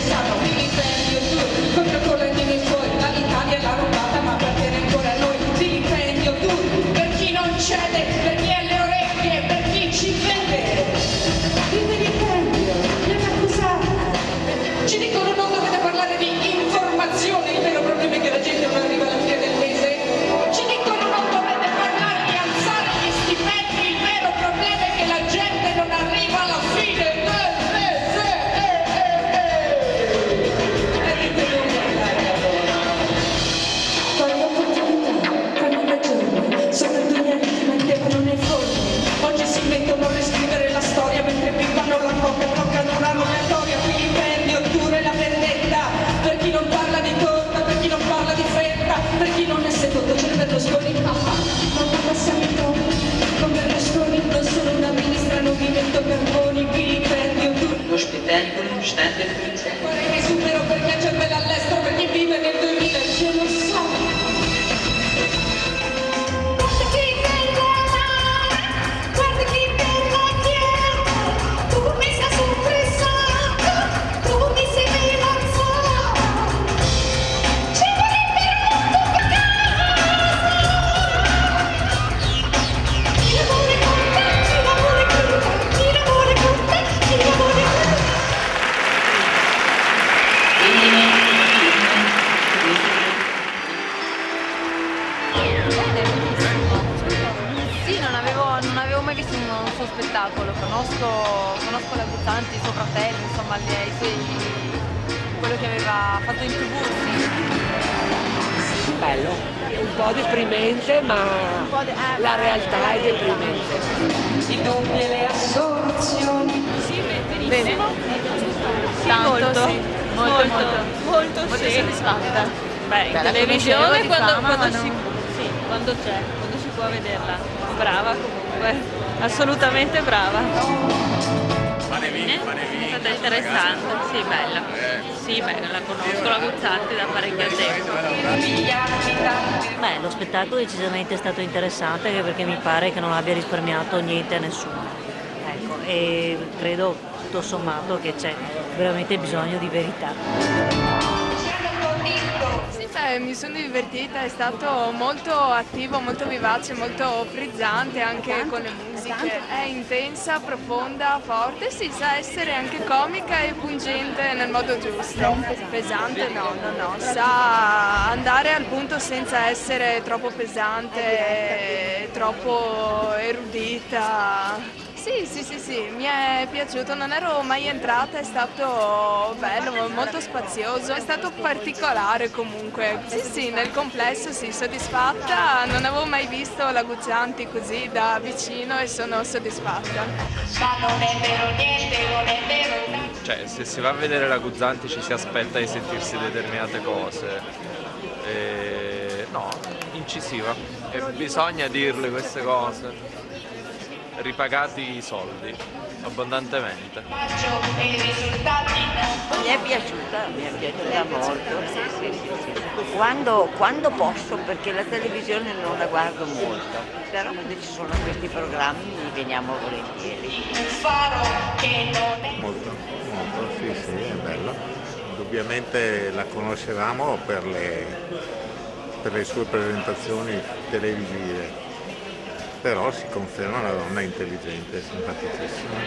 interessato, vilipendio tu, con i collettini suoi, l'Italia l'ha rubata ma appartiene ancora a noi, vilipendio tu, per chi non cede, per chi ha le orecchie, per chi ci vede, il vilipendio, le accusate, ci dicono non dovete parlare di informazione, il vero problema è che la gente non arriva alla fine del mese, ci dicono non dovete parlare di alzare gli stipendi, il vero problema è che la gente non arriva alla fine del mese, e dite non parlare allora. Togli opportunità, hanno ragione, sono 2 anni che mettevano nei forni, oggi si mettono a riscrivere la storia mentre pippano la coca e bloccano una rogatoria, vilipendio, dure la vendetta, per chi non parla di torta, per chi non parla di fetta, per chi non è seduto c'è il Berlusconi, ma non passano i toni, con Berlusconi non sono una ministra, non mi metto carboni, vilipendio, dure. Lo spettacolo stante Vorrei che supero per chi ha cervello all'estero, per chi vive nel 2000, ce lo so. Guarda che bella che è, tu mi sei sorpresato, tu mi sei melanzolato, ci vorrebbe molto peccato. Chi lavora con te, chi lavora con te, chi lavora con te, chi lavora con te. Sì, non avevo mai visto un suo spettacolo, conosco la Guzzanti, il suo fratello, insomma, quello che aveva fatto in TV, sì. Bello, un po' deprimente, ma la realtà è deprimente. Si doppie le assorzioni. Sì, benissimo. Sì, tanto, sì. Molto soddisfatta. Beh, in televisione quando si può vederla. Brava comunque, assolutamente brava. È stata interessante, sì, bella. Sì, bella, la conosco la Guzzanti da parecchio tempo. Beh, lo spettacolo decisamente è stato interessante anche perché mi pare che non abbia risparmiato niente a nessuno. Ecco, e credo tutto sommato che c'è veramente bisogno di verità. Sì, beh, mi sono divertita, è stato molto attivo, molto vivace, molto frizzante anche con le musiche. È intensa, profonda, forte, sì, sa essere anche comica e pungente nel modo giusto. Pesante no, sa andare al punto senza essere troppo pesante, troppo erudita. Sì, mi è piaciuto, non ero mai entrata, è stato bello, molto spazioso, è stato particolare comunque. Sì, nel complesso sì, soddisfatta, non avevo mai visto la Guzzanti così da vicino e sono soddisfatta. Ma non è vero niente, non è vero. Cioè, se si va a vedere la Guzzanti ci si aspetta di sentirsi determinate cose. No, incisiva. E bisogna dirle queste cose. Ripagati i soldi, abbondantemente. Mi è piaciuta molto, sì. Quando posso, perché la televisione non la guardo molto, però quando ci sono questi programmi li veniamo volentieri. Molto, sì, è bella. Indubbiamente la conoscevamo per le sue presentazioni televisive. Però si conferma una donna intelligente e simpaticissima.